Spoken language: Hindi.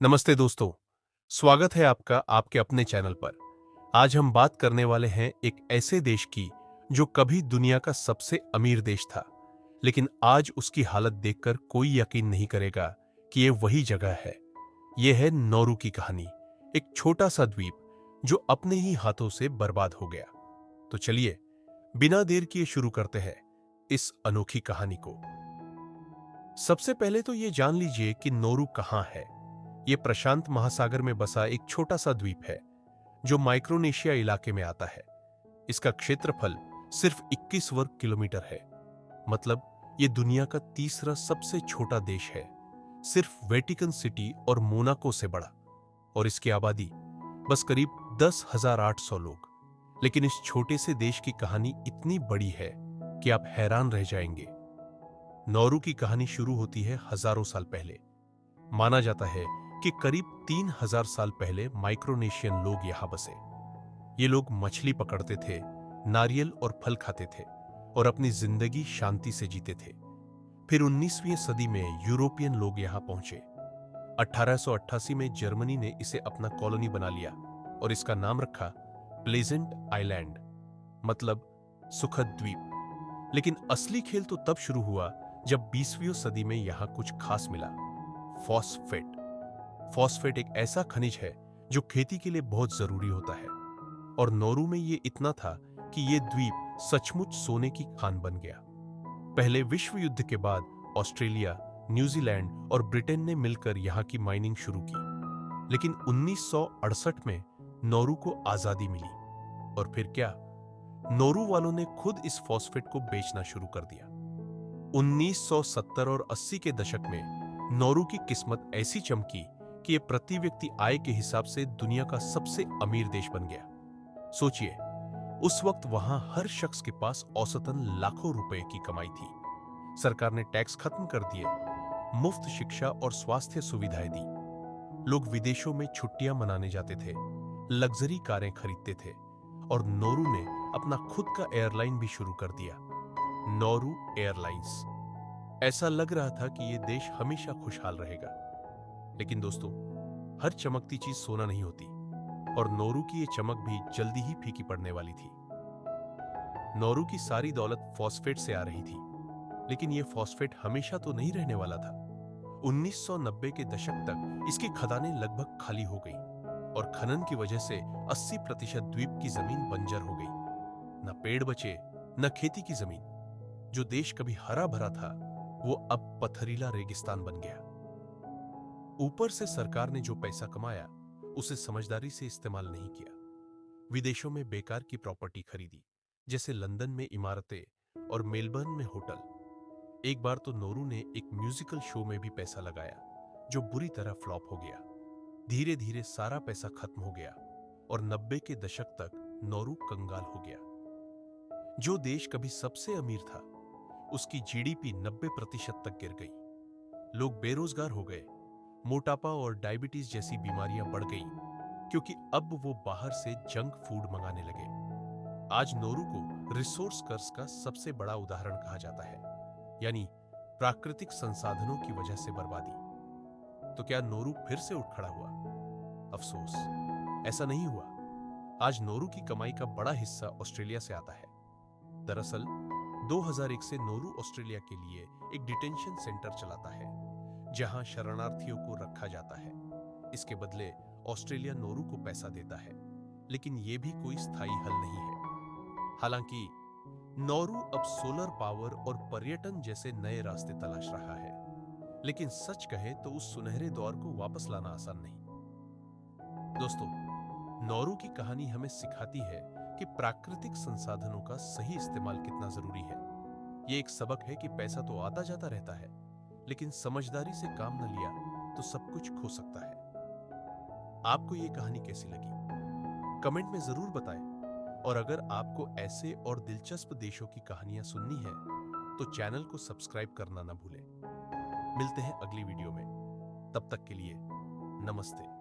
नमस्ते दोस्तों, स्वागत है आपका आपके अपने चैनल पर। आज हम बात करने वाले हैं एक ऐसे देश की जो कभी दुनिया का सबसे अमीर देश था, लेकिन आज उसकी हालत देखकर कोई यकीन नहीं करेगा कि ये वही जगह है। ये है नौरू की कहानी, एक छोटा सा द्वीप जो अपने ही हाथों से बर्बाद हो गया। तो चलिए, बिना देर किए शुरू करते हैं इस अनोखी कहानी को। सबसे पहले तो ये जान लीजिए कि नौरू कहाँ है। ये प्रशांत महासागर में बसा एक छोटा सा द्वीप है जो माइक्रोनेशिया इलाके में आता है। इसका क्षेत्रफल सिर्फ 21 वर्ग किलोमीटर है। मतलब ये दुनिया का तीसरा सबसे छोटा देश है, सिर्फ वेटिकन सिटी और मोनाको से बड़ा। और इसकी आबादी बस करीब 10,800 लोग। लेकिन इस छोटे से देश की कहानी इतनी बड़ी है कि आप हैरान रह जाएंगे। नौरू की कहानी शुरू होती है हजारों साल पहले। माना जाता है कि करीब 3,000 साल पहले माइक्रोनेशियन लोग यहां बसे। ये लोग मछली पकड़ते थे, नारियल और फल खाते थे और अपनी जिंदगी शांति से जीते थे। फिर 19वीं सदी में यूरोपियन लोग यहां पहुंचे। 1888 में जर्मनी ने इसे अपना कॉलोनी बना लिया और इसका नाम रखा प्लेजेंट आइलैंड, मतलब सुखद द्वीप। लेकिन असली खेल तो तब शुरू हुआ जब 20वीं सदी में यहां कुछ खास मिला, फॉस्फेट। फॉस्फेट एक ऐसा खनिज है जो खेती के लिए बहुत जरूरी होता है। और नौरू में ये इतना था कि ये द्वीप सचमुच सोने की खान बन गया। पहले विश्व युद्ध के बाद ऑस्ट्रेलिया, न्यूजीलैंड और ब्रिटेन ने मिलकर यहाँ की माइनिंग शुरू की। लेकिन 1968 में नौरू को आजादी मिली। और फिर क्या, नौरू वालों ने खुद इस फॉस्फेट को बेचना शुरू कर दिया। 1970 और 80 के दशक में नौरू की किस्मत ऐसी चमकी कि यह प्रति व्यक्ति आय के हिसाब से दुनिया का सबसे अमीर देश बन गया। सोचिए, उस वक्त वहां हर शख्स के पास औसतन लाखों रुपए की कमाई थी। सरकार ने टैक्स खत्म कर दिए, मुफ्त शिक्षा और स्वास्थ्य सुविधाएं दी। लोग विदेशों में छुट्टियां मनाने जाते थे, लग्जरी कारें खरीदते थे और नौरू ने अपना खुद का एयरलाइन भी शुरू कर दिया, नौरू एयरलाइंस। ऐसा लग रहा था कि यह देश हमेशा खुशहाल रहेगा। लेकिन दोस्तों, हर चमकती चीज सोना नहीं होती और नौरू की ये चमक भी जल्दी ही फीकी पड़ने वाली थी। नौरू की सारी दौलत फॉस्फेट से आ रही थी, लेकिन यह फॉस्फेट हमेशा तो नहीं रहने वाला था। 1990 के दशक तक इसकी खदानें लगभग खाली हो गई और खनन की वजह से 80% द्वीप की जमीन बंजर हो गई। न पेड़ बचे, न खेती की जमीन। जो देश कभी हरा भरा था, वो अब पथरीला रेगिस्तान बन गया। ऊपर से सरकार ने जो पैसा कमाया, उसे समझदारी से इस्तेमाल नहीं किया। विदेशों में बेकार की प्रॉपर्टी खरीदी, जैसे लंदन में इमारतें और मेलबर्न में होटल। एक बार तो नौरू ने एक म्यूजिकल शो में भी पैसा लगाया, जो बुरी तरह फ्लॉप हो गया। धीरे धीरे सारा पैसा खत्म हो गया और 90 के दशक तक नौरू कंगाल हो गया। जो देश कभी सबसे अमीर था, उसकी जीडीपी 90% तक गिर गई। लोग बेरोजगार हो गए, मोटापा और डायबिटीज जैसी बीमारियां बढ़ गईं, क्योंकि अब वो बाहर से जंक फूड मंगाने लगे। आज नौरू को रिसोर्स कर्स का सबसे बड़ा उदाहरण कहा जाता है, यानी प्राकृतिक संसाधनों की वजह से बर्बादी। तो क्या नौरू फिर से उठ खड़ा हुआ? अफसोस, ऐसा नहीं हुआ। आज नौरू की कमाई का बड़ा हिस्सा ऑस्ट्रेलिया से आता है। दरअसल 2001 से नौरू ऑस्ट्रेलिया के लिए एक डिटेंशन सेंटर चलाता है, जहां शरणार्थियों को रखा जाता है। इसके बदले ऑस्ट्रेलिया नौरू को पैसा देता है, लेकिन यह भी कोई स्थायी हल नहीं है। हालांकि नौरू अब सोलर पावर और पर्यटन जैसे नए रास्ते तलाश रहा है, लेकिन सच कहे तो उस सुनहरे दौर को वापस लाना आसान नहीं। दोस्तों, नौरू की कहानी हमें सिखाती है कि प्राकृतिक संसाधनों का सही इस्तेमाल कितना जरूरी है। यह एक सबक है कि पैसा तो आता जाता रहता है, लेकिन समझदारी से काम न लिया तो सब कुछ खो सकता है। आपको यह कहानी कैसी लगी? कमेंट में जरूर बताएं। और अगर आपको ऐसे और दिलचस्प देशों की कहानियां सुननी है, तो चैनल को सब्सक्राइब करना ना भूलें। मिलते हैं अगली वीडियो में। तब तक के लिए नमस्ते।